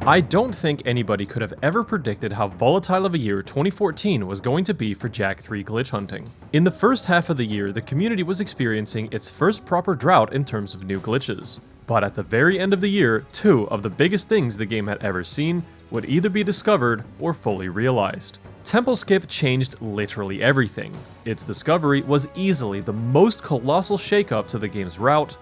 I don't think anybody could have ever predicted how volatile of a year 2014 was going to be for Jak 3 glitch hunting. In the first half of the year, the community was experiencing its first proper drought in terms of new glitches. But at the very end of the year, two of the biggest things the game had ever seen would either be discovered or fully realized. Temple Skip changed literally everything. Its discovery was easily the most colossal shakeup to the game's route,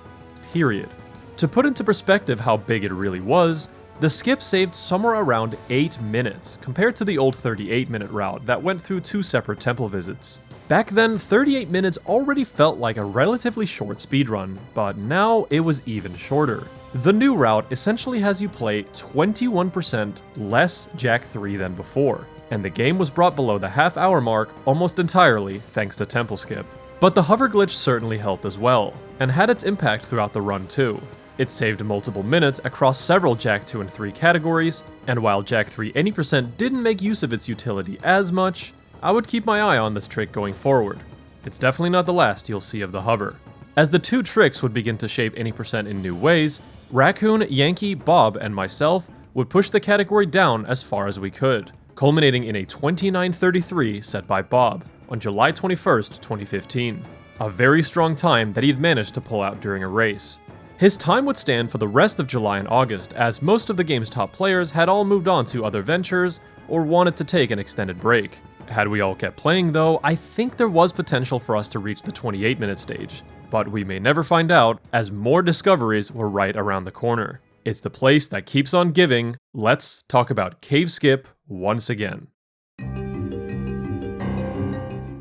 period. To put into perspective how big it really was, the skip saved somewhere around 8 minutes, compared to the old 38-minute route that went through 2 separate temple visits. Back then, 38 minutes already felt like a relatively short speedrun, but now it was even shorter. The new route essentially has you play 21% less Jak 3 than before, and the game was brought below the half-hour mark almost entirely thanks to Temple Skip. But the hover glitch certainly helped as well, and had its impact throughout the run too. It saved multiple minutes across several Jak 2 and 3 categories, and while Jak 3 any % didn't make use of its utility as much, I would keep my eye on this trick going forward. It's definitely not the last you'll see of the hover. As the two tricks would begin to shape any % in new ways, Raccoon, Yankee, Bob, and myself would push the category down as far as we could, culminating in a 29:33 set by Bob on July 21st, 2015. A very strong time that he had managed to pull out during a race. His time would stand for the rest of July and August, as most of the game's top players had all moved on to other ventures or wanted to take an extended break. Had we all kept playing though, I think there was potential for us to reach the 28-minute stage, but we may never find out, as more discoveries were right around the corner. It's the place that keeps on giving. Let's talk about Cave Skip once again.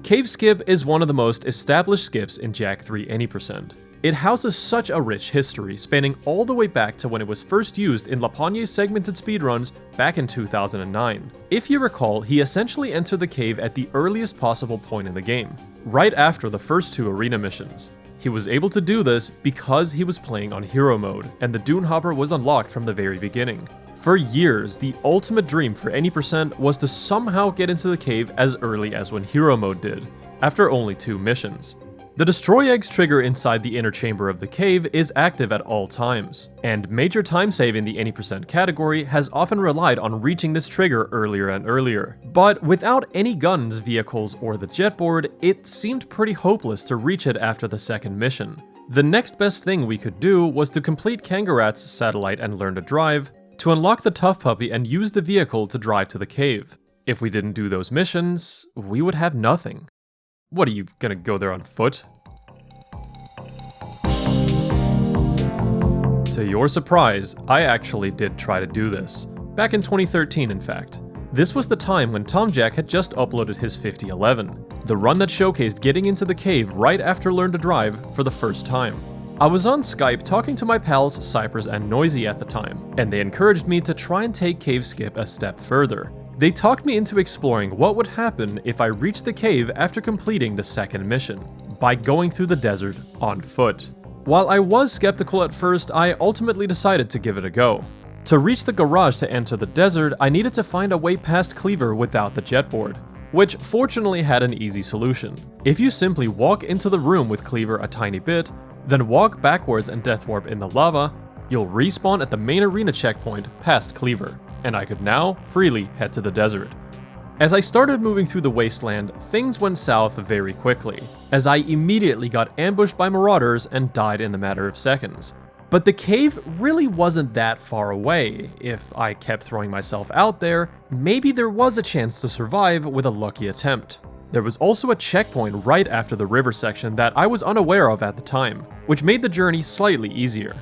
Cave Skip is one of the most established skips in Jak 3 any %. It houses such a rich history, spanning all the way back to when it was first used in Lapagne's segmented speedruns back in 2009. If you recall, he essentially entered the cave at the earliest possible point in the game, right after the first 2 arena missions. He was able to do this because he was playing on Hero Mode, and the Dune Hopper was unlocked from the very beginning. For years, the ultimate dream for any % was to somehow get into the cave as early as when Hero Mode did, after only 2 missions. The Destroy Eggs trigger inside the inner chamber of the cave is active at all times, and major time save in the any % category has often relied on reaching this trigger earlier and earlier. But without any guns, vehicles, or the jetboard, it seemed pretty hopeless to reach it after the second mission. The next best thing we could do was to complete Kangarat's satellite and learn to drive, to unlock the Tough Puppy and use the vehicle to drive to the cave. If we didn't do those missions, we would have nothing. What, are you gonna go there on foot? To your surprise, I actually did try to do this. Back in 2013, in fact. This was the time when TomJack had just uploaded his 5011, the run that showcased getting into the cave right after Learn to Drive for the first time. I was on Skype talking to my pals Cypress and Noisy at the time, and they encouraged me to try and take Cave Skip a step further. They talked me into exploring what would happen if I reached the cave after completing the second mission, by going through the desert on foot. While I was skeptical at first, I ultimately decided to give it a go. To reach the garage to enter the desert, I needed to find a way past Cleaver without the jetboard, which fortunately had an easy solution. If you simply walk into the room with Cleaver a tiny bit, then walk backwards and death warp in the lava, you'll respawn at the main arena checkpoint past Cleaver, and I could now freely head to the desert. As I started moving through the wasteland, things went south very quickly, as I immediately got ambushed by marauders and died in a matter of seconds. But the cave really wasn't that far away. If I kept throwing myself out there, maybe there was a chance to survive with a lucky attempt. There was also a checkpoint right after the river section that I was unaware of at the time, which made the journey slightly easier.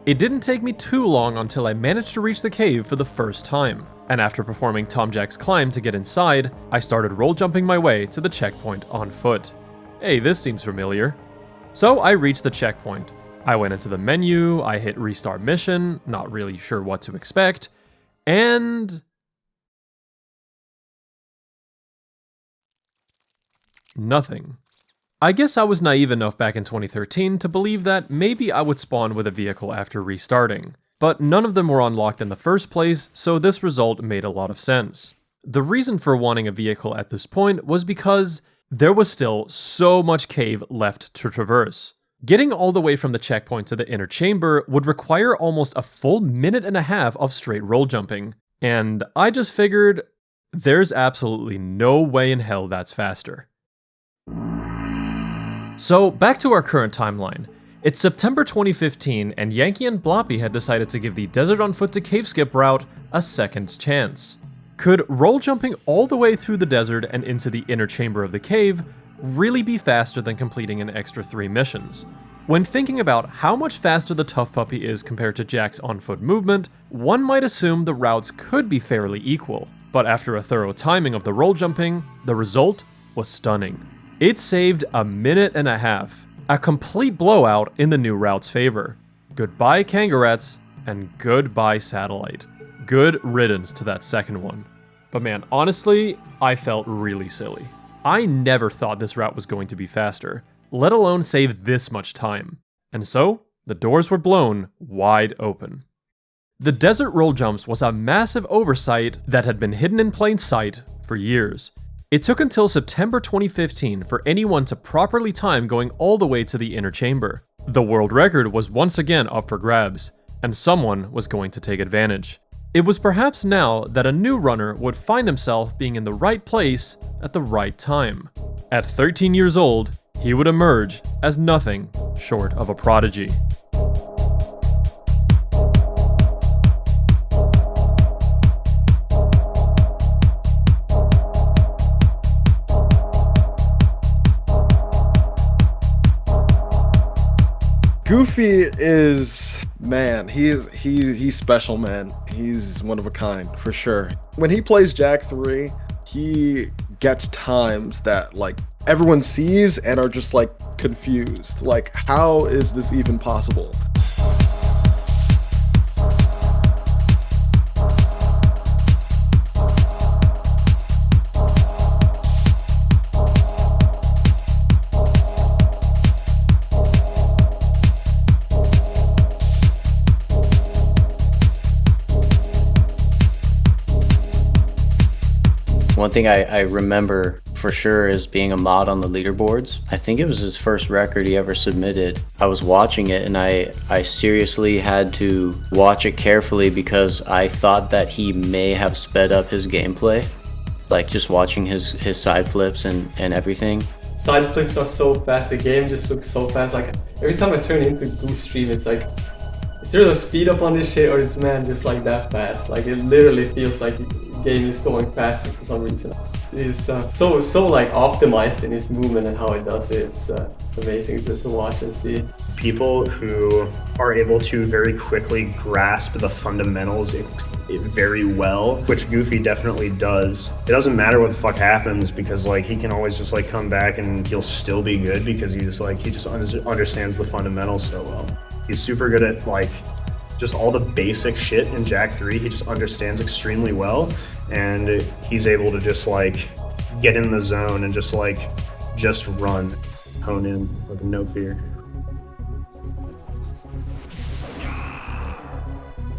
It didn't take me too long until I managed to reach the cave for the first time, and after performing TomJack's climb to get inside, I started roll jumping my way to the checkpoint on foot. Hey, this seems familiar. So I reached the checkpoint. I went into the menu, I hit restart mission, not really sure what to expect, and nothing. I guess I was naive enough back in 2013 to believe that maybe I would spawn with a vehicle after restarting, but none of them were unlocked in the first place, so this result made a lot of sense. The reason for wanting a vehicle at this point was because there was still so much cave left to traverse. Getting all the way from the checkpoint to the inner chamber would require almost a full minute and a half of straight roll jumping, and I just figured there's absolutely no way in hell that's faster. So back to our current timeline. It's September 2015 and Yankee and Bloppy had decided to give the Desert on Foot to Cave Skip route a second chance. Could roll jumping all the way through the desert and into the inner chamber of the cave really be faster than completing an extra 3 missions? When thinking about how much faster the Tough Puppy is compared to Jack's on-foot movement, one might assume the routes could be fairly equal, but after a thorough timing of the roll jumping, the result was stunning. It saved a minute and a half, a complete blowout in the new route's favor. Goodbye Kangarettes, and goodbye Satellite. Good riddance to that second one. But man, honestly, I felt really silly. I never thought this route was going to be faster, let alone save this much time. And so, the doors were blown wide open. The desert roll jumps was a massive oversight that had been hidden in plain sight for years. It took until September 2015 for anyone to properly time going all the way to the inner chamber. The world record was once again up for grabs, and someone was going to take advantage. It was perhaps now that a new runner would find himself being in the right place at the right time. At 13 years old, he would emerge as nothing short of a prodigy. Goofy is, man, he's special, man. He's one of a kind, for sure. When he plays Jak 3, he gets times that, like, everyone sees and are just, like, confused. Like, how is this even possible? One thing I remember for sure is being a mod on the leaderboards. I think it was his first record he ever submitted. I was watching it and I seriously had to watch it carefully because I thought that he may have sped up his gameplay. Like just watching his side flips and everything. Side flips are so fast, the game just looks so fast. Like every time I turn into Goose Stream, it's like, is there no speed up on this shit or is man just like that fast? Like it literally feels like the game is going faster for some reason. It's so like optimized in his movement and how it does it. It's amazing just to watch and see. People who are able to very quickly grasp the fundamentals very well, which Goofy definitely does. It doesn't matter what the fuck happens because like he can always just like come back and he'll still be good because he just understands the fundamentals so well. He's super good at like just all the basic shit in Jak 3. He just understands extremely well, and he's able to just like get in the zone and just run, hone in with no fear.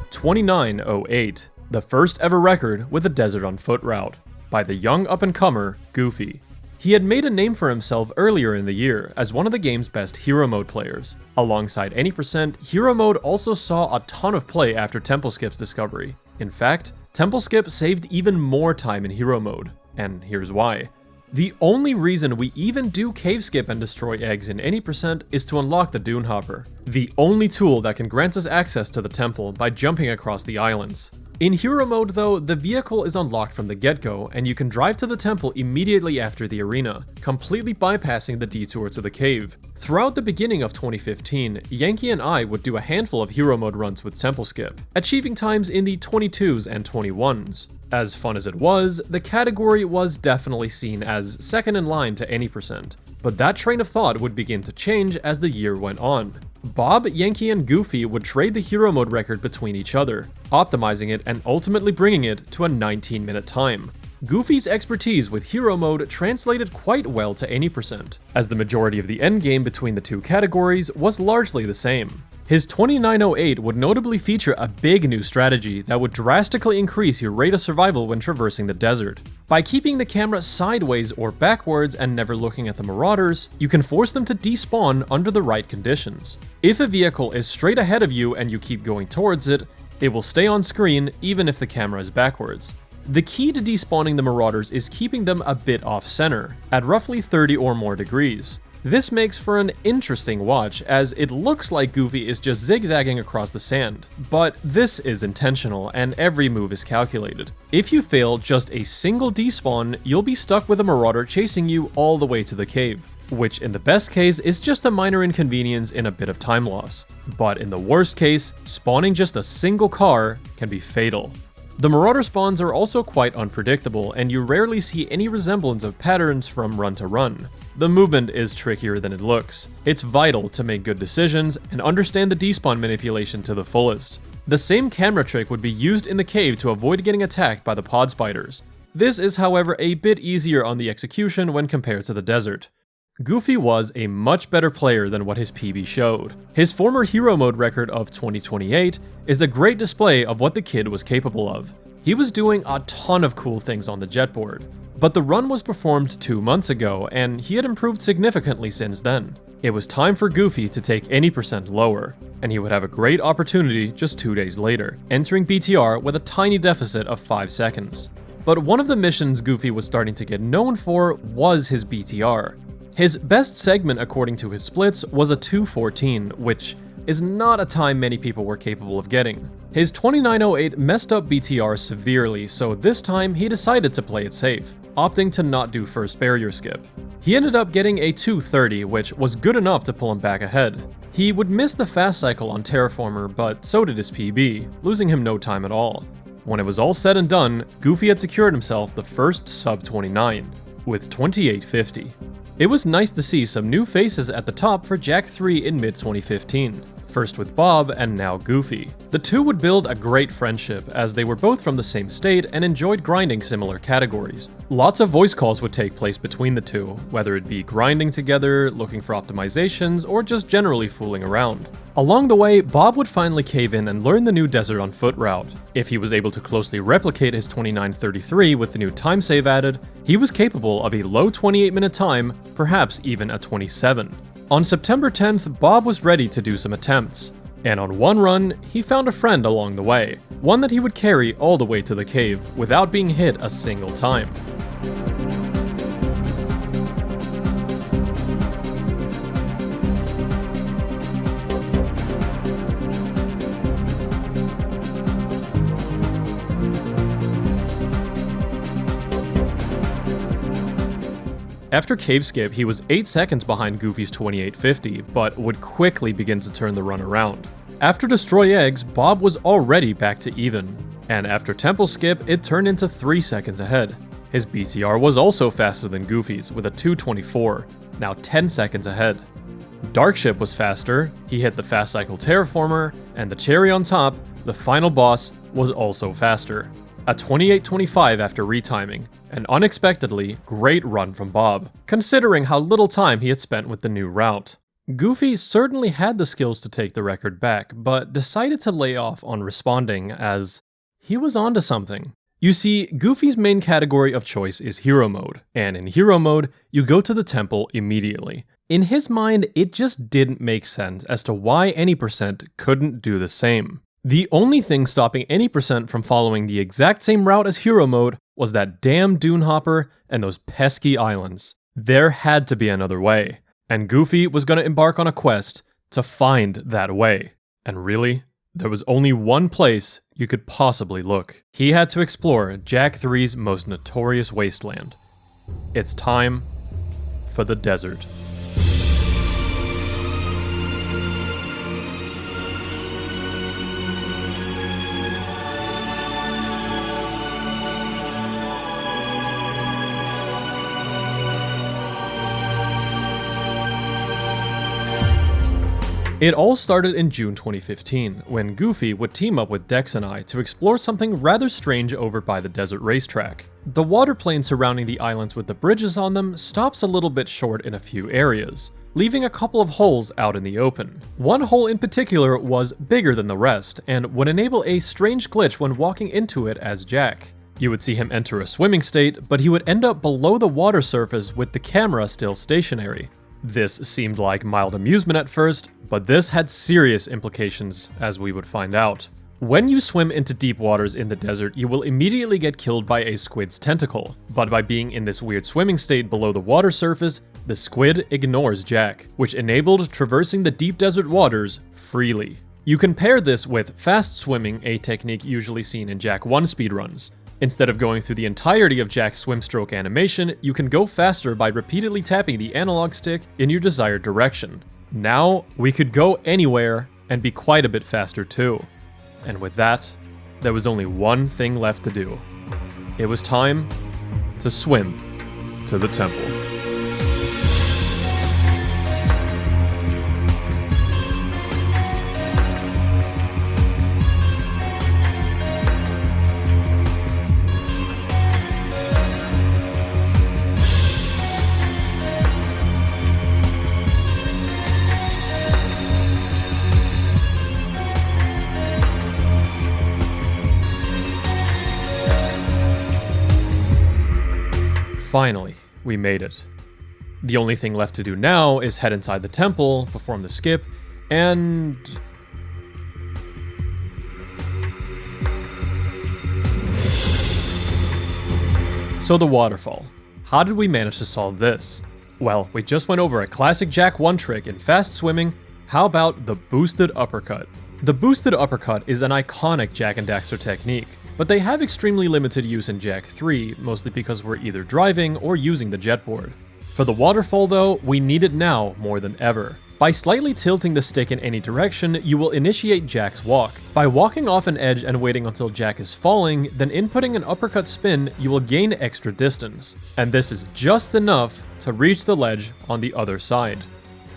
2908, the first ever record with a Desert on Foot route, by the young up-and-comer Goofy. He had made a name for himself earlier in the year as one of the game's best Hero Mode players. Alongside Any%, Hero Mode also saw a ton of play after Temple Skip's discovery. In fact, Temple Skip saved even more time in Hero Mode, and here's why. The only reason we even do Cave Skip and destroy eggs in Any% is to unlock the Dune Hopper, the only tool that can grant us access to the temple by jumping across the islands. In Hero Mode though, the vehicle is unlocked from the get-go and you can drive to the temple immediately after the arena, completely bypassing the detour to the cave. Throughout the beginning of 2015, Yankee and I would do a handful of Hero Mode runs with Temple Skip, achieving times in the 22s and 21s. As fun as it was, the category was definitely seen as second in line to Any%, but that train of thought would begin to change as the year went on. Bob, Yankee, and Goofy would trade the Hero Mode record between each other, optimizing it and ultimately bringing it to a 19-minute time. Goofy's expertise with Hero Mode translated quite well to Any%, as the majority of the endgame between the two categories was largely the same. His 2908 would notably feature a big new strategy that would drastically increase your rate of survival when traversing the desert. By keeping the camera sideways or backwards and never looking at the marauders, you can force them to despawn under the right conditions. If a vehicle is straight ahead of you and you keep going towards it, it will stay on screen even if the camera is backwards. The key to despawning the marauders is keeping them a bit off-center, at roughly 30 or more degrees. This makes for an interesting watch, as it looks like Goofy is just zigzagging across the sand. But this is intentional, and every move is calculated. If you fail just a single despawn, you'll be stuck with a marauder chasing you all the way to the cave, which in the best case is just a minor inconvenience and a bit of time loss. But in the worst case, spawning just a single car can be fatal. The marauder spawns are also quite unpredictable, and you rarely see any resemblance of patterns from run to run. The movement is trickier than it looks. It's vital to make good decisions and understand the despawn manipulation to the fullest. The same camera trick would be used in the cave to avoid getting attacked by the pod spiders. This is, however, a bit easier on the execution when compared to the desert. Goofy was a much better player than what his PB showed. His former hero mode record of 2028 is a great display of what the kid was capable of. He was doing a ton of cool things on the jetboard. But the run was performed 2 months ago, and he had improved significantly since then. It was time for Goofy to take any percent lower, and he would have a great opportunity just 2 days later, entering BTR with a tiny deficit of 5 seconds. But one of the missions Goofy was starting to get known for was his BTR. His best segment according to his splits was a 2:14, which is not a time many people were capable of getting. His 2908 messed up BTR severely, so this time he decided to play it safe, opting to not do first barrier skip. He ended up getting a 2:30, which was good enough to pull him back ahead. He would miss the fast cycle on Terraformer, but so did his PB, losing him no time at all. When it was all said and done, Goofy had secured himself the first sub 29, with 2850. It was nice to see some new faces at the top for Jak 3 in mid-2015. First with Bob and now Goofy. The two would build a great friendship as they were both from the same state and enjoyed grinding similar categories. Lots of voice calls would take place between the two, whether it be grinding together, looking for optimizations, or just generally fooling around. Along the way, Bob would finally cave in and learn the new desert on foot route. If he was able to closely replicate his 29:33 with the new time save added, he was capable of a low 28-minute time, perhaps even a 27. On September 10th, Bob was ready to do some attempts, and on one run, he found a friend along the way, one that he would carry all the way to the cave without being hit a single time. After Cave Skip, he was 8 seconds behind Goofy's 2850, but would quickly begin to turn the run around. After Destroy Eggs, Bob was already back to even, and after Temple Skip, it turned into 3 seconds ahead. His BTR was also faster than Goofy's, with a 224, now 10 seconds ahead. Dark Ship was faster, he hit the fast cycle Terraformer, and the cherry on top, the final boss, was also faster. A 28:25 after retiming, an unexpectedly great run from Bob, considering how little time he had spent with the new route. Goofy certainly had the skills to take the record back, but decided to lay off on responding as he was onto something. You see, Goofy's main category of choice is hero mode, and in hero mode, you go to the temple immediately. In his mind, it just didn't make sense as to why any percent couldn't do the same. The only thing stopping any percent from following the exact same route as hero mode was that damn dune hopper and those pesky islands. There had to be another way, and Goofy was going to embark on a quest to find that way. And really, there was only one place you could possibly look. He had to explore Jak 3's most notorious wasteland. It's time for the desert. It all started in June 2015, when Goofy would team up with Dex and I to explore something rather strange over by the desert racetrack. The water plane surrounding the islands with the bridges on them stops a little bit short in a few areas, leaving a couple of holes out in the open. One hole in particular was bigger than the rest, and would enable a strange glitch when walking into it as Jak. You would see him enter a swimming state, but he would end up below the water surface with the camera still stationary. This seemed like mild amusement at first, but this had serious implications, as we would find out. When you swim into deep waters in the desert, you will immediately get killed by a squid's tentacle, but by being in this weird swimming state below the water surface, the squid ignores Jack, which enabled traversing the deep desert waters freely. You can pair this with fast swimming, a technique usually seen in Jak 1 speedruns. Instead of going through the entirety of Jack's swim stroke animation, you can go faster by repeatedly tapping the analog stick in your desired direction. Now, we could go anywhere and be quite a bit faster too. And with that, there was only one thing left to do. It was time to swim to the temple. Finally, we made it. The only thing left to do now is head inside the temple, perform the skip, and... So the waterfall. How did we manage to solve this? Well, we just went over a classic Jak 1 trick in fast swimming. How about the boosted uppercut? The boosted uppercut is an iconic Jak and Daxter technique, but they have extremely limited use in Jak 3, mostly because we're either driving or using the jetboard. For the waterfall though, we need it now more than ever. By slightly tilting the stick in any direction, you will initiate Jak's walk. By walking off an edge and waiting until Jak is falling, then inputting an uppercut spin, you will gain extra distance. And this is just enough to reach the ledge on the other side.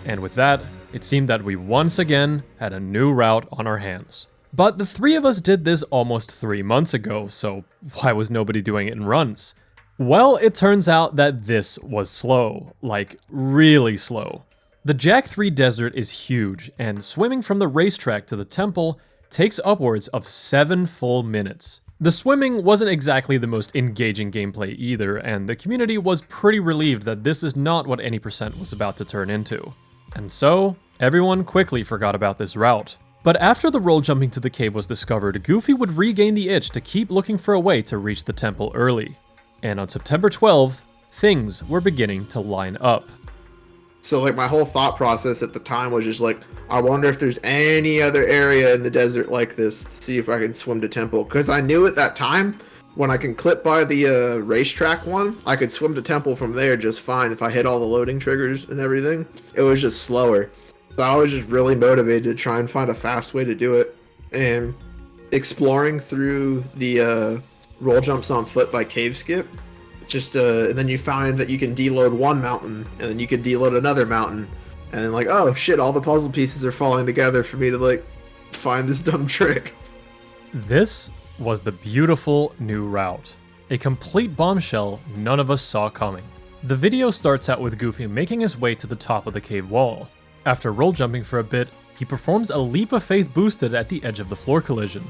And with that, it seemed that we once again had a new route on our hands. But the three of us did this almost 3 months ago, so why was nobody doing it in runs? Well, it turns out that this was slow, like really slow. The Jak 3 desert is huge, and swimming from the racetrack to the temple takes upwards of 7 full minutes. The swimming wasn't exactly the most engaging gameplay either, and the community was pretty relieved that this is not what Any Percent was about to turn into. And so, everyone quickly forgot about this route. But after the roll jumping to the cave was discovered, Goofy would regain the itch to keep looking for a way to reach the temple early. And on September 12th, things were beginning to line up. So like my whole thought process at the time was just like, I wonder if there's any other area in the desert like this to see if I can swim to temple. Because I knew at that time, when I can clip by the racetrack one, I could swim to temple from there just fine if I hit all the loading triggers and everything. It was just slower. So I was just really motivated to try and find a fast way to do it. And exploring through the roll jumps on foot by cave skip, just and then you find that you can deload one mountain, and then you can deload another mountain, and then like, oh shit, all the puzzle pieces are falling together for me to like find this dumb trick. This was the beautiful new route. A complete bombshell none of us saw coming. The video starts out with Goofy making his way to the top of the cave wall. After roll jumping for a bit, he performs a leap of faith boosted at the edge of the floor collision.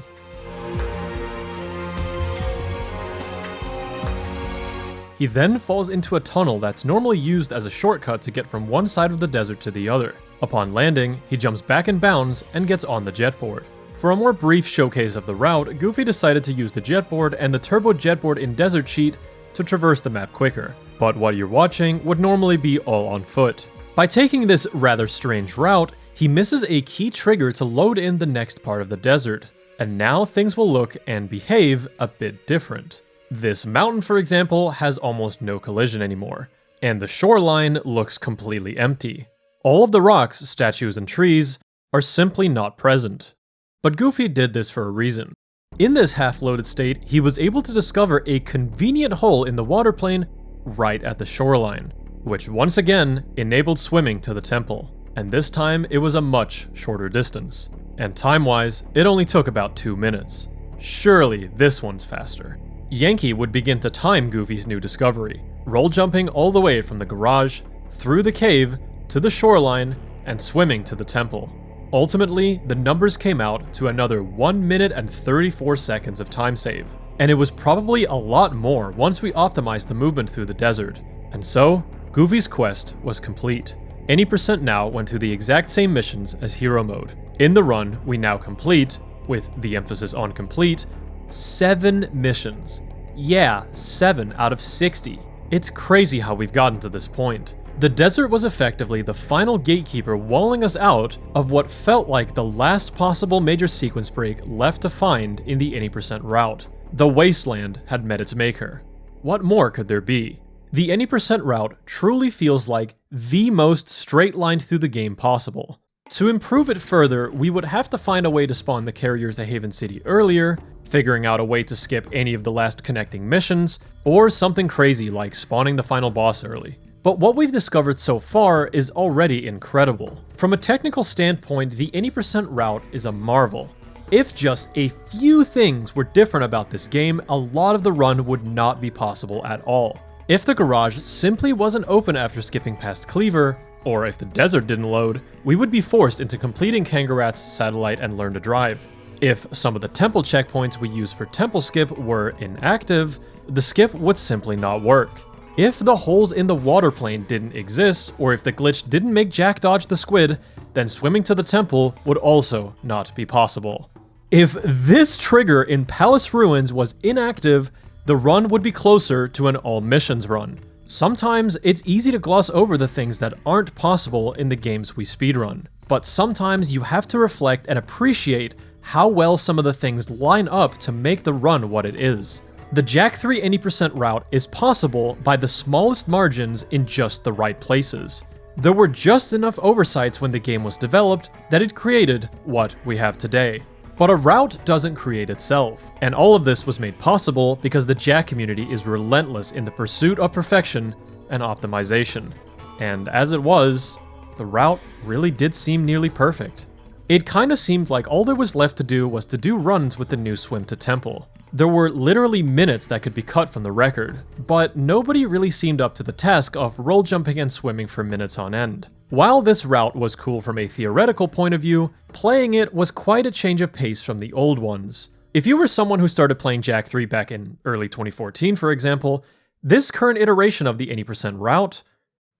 He then falls into a tunnel that's normally used as a shortcut to get from one side of the desert to the other. Upon landing, he jumps back in bounds and gets on the jetboard. For a more brief showcase of the route, Goofy decided to use the jetboard and the turbo jetboard in Desert Cheat to traverse the map quicker. But what you're watching would normally be all on foot. By taking this rather strange route, he misses a key trigger to load in the next part of the desert, and now things will look and behave a bit different. This mountain, for example, has almost no collision anymore, and the shoreline looks completely empty. All of the rocks, statues, and trees are simply not present. But Goofy did this for a reason. In this half-loaded state, he was able to discover a convenient hole in the water plane right at the shoreline, which once again enabled swimming to the temple. And this time it was a much shorter distance. And time-wise, it only took about 2 minutes. Surely this one's faster. Yankee would begin to time Goofy's new discovery, roll jumping all the way from the garage, through the cave, to the shoreline, and swimming to the temple. Ultimately, the numbers came out to another 1 minute and 34 seconds of time save, And it was probably a lot more once we optimized the movement through the desert. And so, Goofy's quest was complete. Any percent now went through the exact same missions as hero mode. In the run, we now complete, with the emphasis on complete, 7 missions. Yeah, 7 out of 60. It's crazy how we've gotten to this point. The desert was effectively the final gatekeeper walling us out of what felt like the last possible major sequence break left to find in the any percent route. The wasteland had met its maker. What more could there be? The any percent route truly feels like the most straight line through the game possible. To improve it further, we would have to find a way to spawn the carriers at Haven City earlier, figuring out a way to skip any of the last connecting missions, or something crazy like spawning the final boss early. But what we've discovered so far is already incredible. From a technical standpoint, the any percent route is a marvel. If just a few things were different about this game, a lot of the run would not be possible at all. If the garage simply wasn't open after skipping past Cleaver, or if the desert didn't load, we would be forced into completing Kangarat's Satellite and Learn to Drive. If some of the temple checkpoints we use for temple skip were inactive, the skip would simply not work. If the holes in the water plane didn't exist, or if the glitch didn't make Jack dodge the squid, then swimming to the temple would also not be possible. If this trigger in Palace Ruins was inactive, the run would be closer to an all missions run. Sometimes it's easy to gloss over the things that aren't possible in the games we speedrun, but sometimes you have to reflect and appreciate how well some of the things line up to make the run what it is. The Jack 3 any percent route is possible by the smallest margins in just the right places. There were just enough oversights when the game was developed that it created what we have today. But a route doesn't create itself, and all of this was made possible because the Jack community is relentless in the pursuit of perfection and optimization. And as it was, the route really did seem nearly perfect. It kinda seemed like all there was left to do was to do runs with the new swim to temple. There were literally minutes that could be cut from the record, but nobody really seemed up to the task of roll jumping and swimming for minutes on end. While this route was cool from a theoretical point of view, playing it was quite a change of pace from the old ones. If you were someone who started playing Jack 3 back in early 2014, for example, this current iteration of the any percent route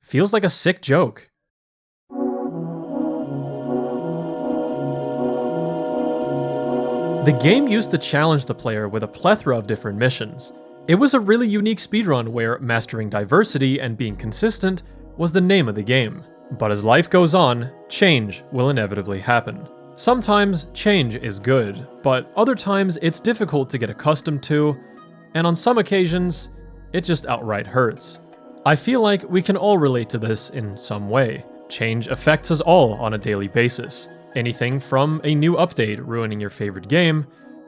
feels like a sick joke. The game used to challenge the player with a plethora of different missions. It was a really unique speedrun where mastering diversity and being consistent was the name of the game. But as life goes on, change will inevitably happen. Sometimes change is good, but other times it's difficult to get accustomed to, and on some occasions, it just outright hurts. I feel like we can all relate to this in some way. Change affects us all on a daily basis. Anything from a new update ruining your favorite game,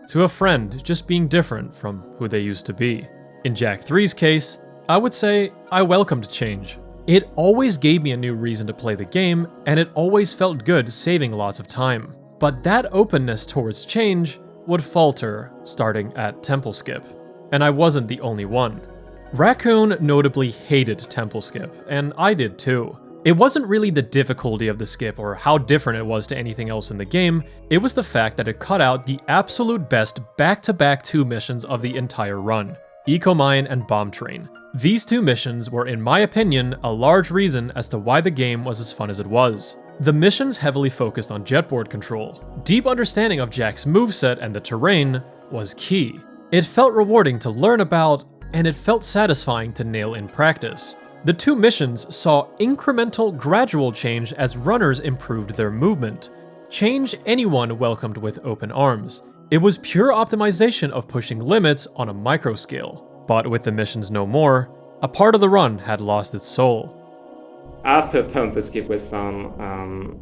to a friend just being different from who they used to be. In Jack 3's case, I would say I welcomed change. It always gave me a new reason to play the game, and it always felt good saving lots of time. But that openness towards change would falter starting at Temple Skip. And I wasn't the only one. Raccoon notably hated Temple Skip, and I did too. It wasn't really the difficulty of the skip or how different it was to anything else in the game, it was the fact that it cut out the absolute best back-to-back 2 missions of the entire run, Eco Mine and Bomb Train. These 2 missions were, in my opinion, a large reason as to why the game was as fun as it was. The missions heavily focused on jetboard control. Deep understanding of Jack's moveset and the terrain was key. It felt rewarding to learn about, and it felt satisfying to nail in practice. The 2 missions saw incremental, gradual change as runners improved their movement. Change anyone welcomed with open arms. It was pure optimization of pushing limits on a micro scale. But with the missions no more, a part of the run had lost its soul. After Temple Skip was found,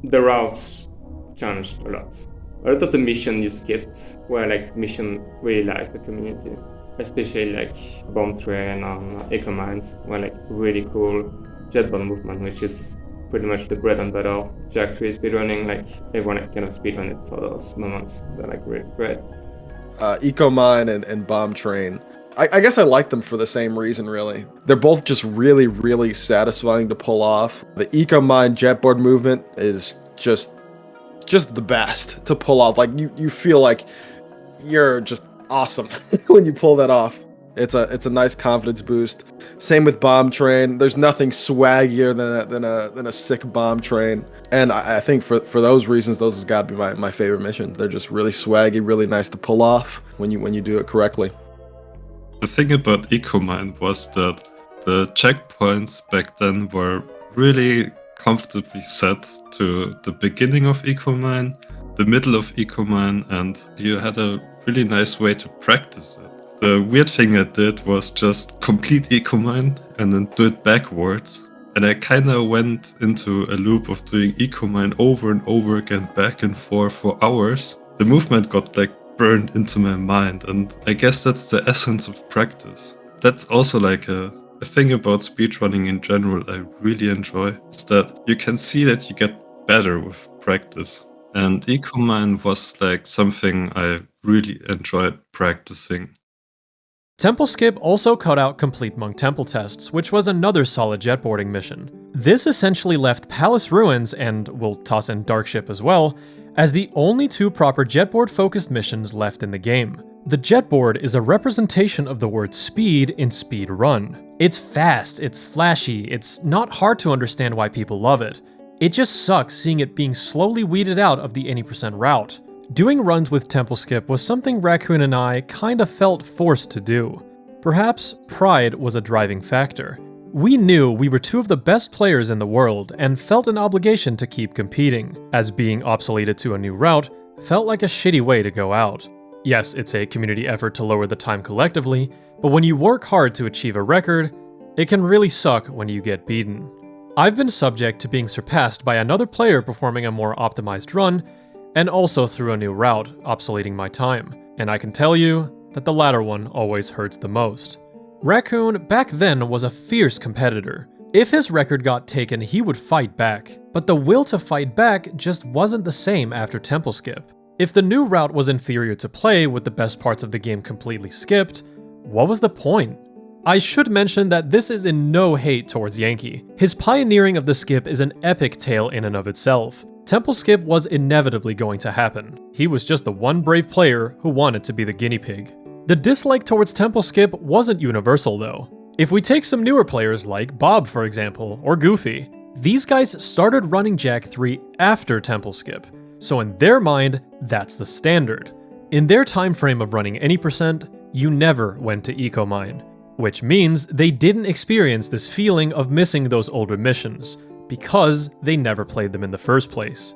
the routes changed a lot. A lot of the missions you skipped were like missions really like the community. Especially like Bomb Train and Eco Mines were like really cool jetboard movement, which is pretty much the bread and butter of Jack 3 speedrunning. Like everyone kind of speedrun it for those moments. They're like really great. Eco Mine and Bomb Train. I guess I like them for the same reason, really. They're both just really, really satisfying to pull off. The Eco Mine jetboard movement is just the best to pull off. Like you feel like you're just awesome when you pull that off. It's a nice confidence boost. Same with bomb train. There's nothing swaggier than a sick bomb train. And I think for those reasons, those has got to be my favorite mission. They're just really swaggy, really nice to pull off when you do it correctly. The thing about EcoMine was that the checkpoints back then were really comfortably set to the beginning of EcoMine, the middle of EcoMine, and you had a really nice way to practice it. The weird thing I did was just complete EcoMine and then do it backwards. And I kind of went into a loop of doing EcoMine over and over again, back and forth for hours. The movement got like burned into my mind, and I guess that's the essence of practice. That's also like a thing about speedrunning in general I really enjoy, is that you can see that you get better with practice. And EcoMine was like something I really enjoyed practicing. Temple Skip also cut out Complete Monk Temple tests, which was another solid jetboarding mission. This essentially left Palace Ruins, and we'll toss in Darkship as well, as the only two proper jetboard-focused missions left in the game. The jetboard is a representation of the word speed in speedrun. It's fast, it's flashy, it's not hard to understand why people love it. It just sucks seeing it being slowly weeded out of the 80% route. Doing runs with Temple Skip was something Raccoon and I kinda felt forced to do. Perhaps pride was a driving factor. We knew we were two of the best players in the world and felt an obligation to keep competing, as being obsoleted to a new route felt like a shitty way to go out. Yes, it's a community effort to lower the time collectively, but when you work hard to achieve a record, it can really suck when you get beaten. I've been subject to being surpassed by another player performing a more optimized run, and also through a new route, obsoleting my time. And I can tell you that the latter one always hurts the most. Raccoon back then was a fierce competitor. If his record got taken, he would fight back. But the will to fight back just wasn't the same after Temple Skip. If the new route was inferior to play with the best parts of the game completely skipped, what was the point? I should mention that this is in no hate towards Yankee. His pioneering of the skip is an epic tale in and of itself. Temple Skip was inevitably going to happen. He was just the one brave player who wanted to be the guinea pig. The dislike towards Temple Skip wasn't universal though. If we take some newer players like Bob for example, or Goofy, these guys started running Jak 3 after Temple Skip, so in their mind, that's the standard. In their time frame of running any percent, you never went to EcoMine, which means they didn't experience this feeling of missing those older missions, because they never played them in the first place.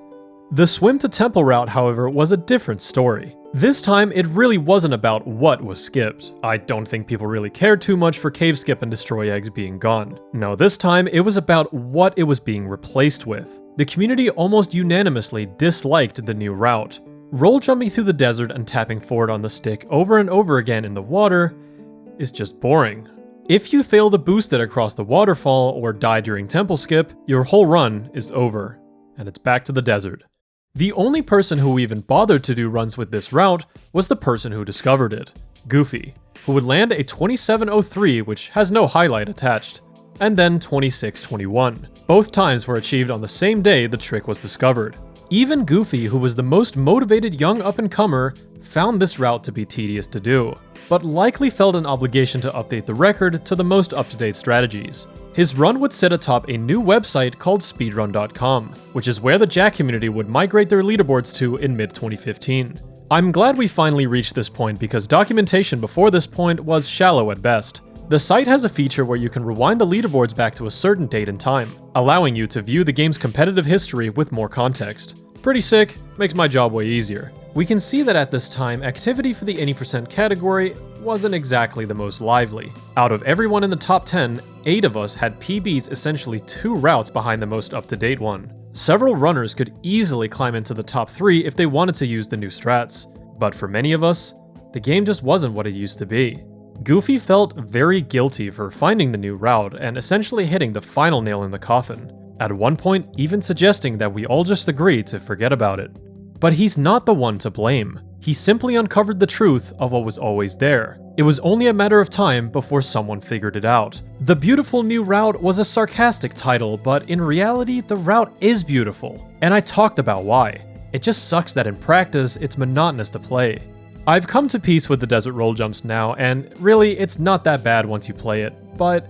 The swim to temple route, however, was a different story. This time, it really wasn't about what was skipped. I don't think people really cared too much for Cave Skip and Destroy Eggs being gone. No, this time, it was about what it was being replaced with. The community almost unanimously disliked the new route. Roll jumping through the desert and tapping forward on the stick over and over again in the water is just boring. If you fail the boosted across the waterfall or die during Temple Skip, your whole run is over, and it's back to the desert. The only person who even bothered to do runs with this route was the person who discovered it, Goofy, who would land a 27:03 which has no highlight attached, and then 26:21. Both times were achieved on the same day the trick was discovered. Even Goofy, who was the most motivated young up-and-comer, found this route to be tedious to do, but likely felt an obligation to update the record to the most up-to-date strategies. His run would sit atop a new website called speedrun.com, which is where the Jak community would migrate their leaderboards to in mid-2015. I'm glad we finally reached this point because documentation before this point was shallow at best. The site has a feature where you can rewind the leaderboards back to a certain date and time, allowing you to view the game's competitive history with more context. Pretty sick, makes my job way easier. We can see that at this time, activity for the any percent category wasn't exactly the most lively. Out of everyone in the top 10, 8 of us had PBs essentially 2 routes behind the most up-to-date one. Several runners could easily climb into the top 3 if they wanted to use the new strats, but for many of us, the game just wasn't what it used to be. Goofy felt very guilty for finding the new route and essentially hitting the final nail in the coffin, at one point even suggesting that we all just agree to forget about it. But he's not the one to blame. He simply uncovered the truth of what was always there. It was only a matter of time before someone figured it out. The Beautiful New Route was a sarcastic title, but in reality, the route is beautiful, and I talked about why. It just sucks that in practice, it's monotonous to play. I've come to peace with the desert roll jumps now, and really, it's not that bad once you play it, but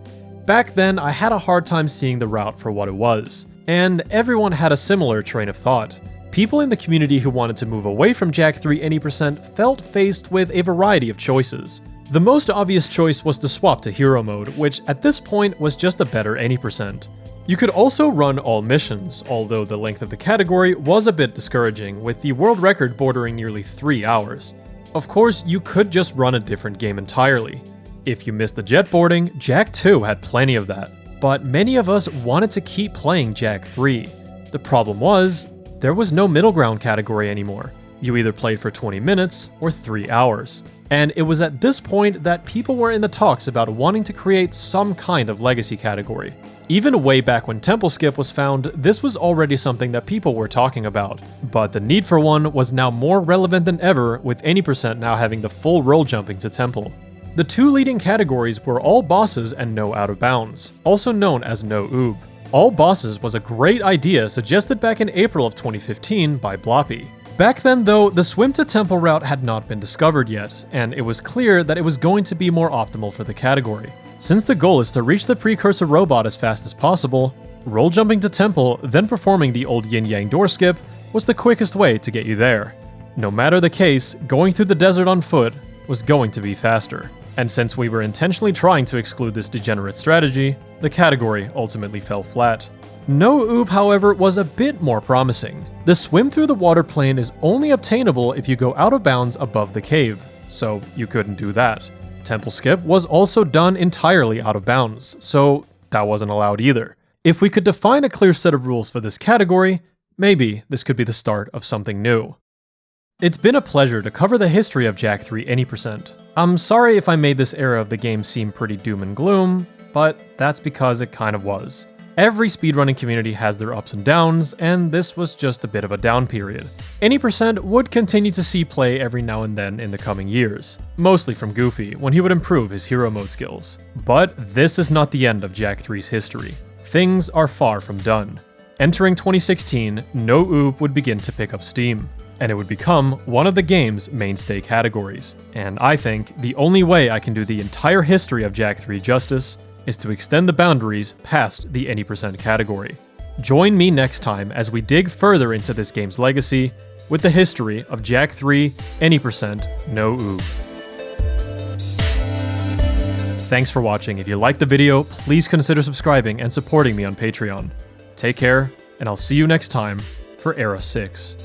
back then I had a hard time seeing the route for what it was, and everyone had a similar train of thought. People in the community who wanted to move away from Jak 3 any% felt faced with a variety of choices. The most obvious choice was to swap to hero mode, which at this point was just a better any%. You could also run all missions, although the length of the category was a bit discouraging, with the world record bordering nearly 3 hours. Of course, you could just run a different game entirely. If you missed the jetboarding, Jak 2 had plenty of that, but many of us wanted to keep playing Jak 3. The problem was, there was no middle ground category anymore. You either played for 20 minutes or 3 hours. And it was at this point that people were in the talks about wanting to create some kind of legacy category. Even way back when Temple Skip was found, this was already something that people were talking about, but the need for one was now more relevant than ever, with any% now having the full roll jumping to Temple. The two leading categories were all bosses and no out of bounds, also known as no oob. All bosses was a great idea suggested back in April of 2015 by Bloppy. Back then though, the swim to Temple route had not been discovered yet, and it was clear that it was going to be more optimal for the category. Since the goal is to reach the precursor robot as fast as possible, roll jumping to Temple, then performing the old yin-yang door skip, was the quickest way to get you there. No matter the case, going through the desert on foot was going to be faster. And since we were intentionally trying to exclude this degenerate strategy, the category ultimately fell flat. No oob, however, was a bit more promising. The swim through the water plane is only obtainable if you go out of bounds above the cave, so you couldn't do that. Temple Skip was also done entirely out of bounds, so that wasn't allowed either. If we could define a clear set of rules for this category, maybe this could be the start of something new. It's been a pleasure to cover the history of Jak 3 any%. I'm sorry if I made this era of the game seem pretty doom and gloom, but that's because it kind of was. Every speedrunning community has their ups and downs, and this was just a bit of a down period. Any% would continue to see play every now and then in the coming years, mostly from Goofy, when he would improve his hero mode skills. But this is not the end of Jak 3's history. Things are far from done. Entering 2016, no oob would begin to pick up steam, and it would become one of the game's mainstay categories. And I think the only way I can do the entire history of Jak 3 justice is to extend the boundaries past the any% category. Join me next time as we dig further into this game's legacy with the history of Jak 3 any% no oob. Thanks for watching. If you liked the video, please consider subscribing and supporting me on Patreon. Take care, and I'll see you next time for Era 6.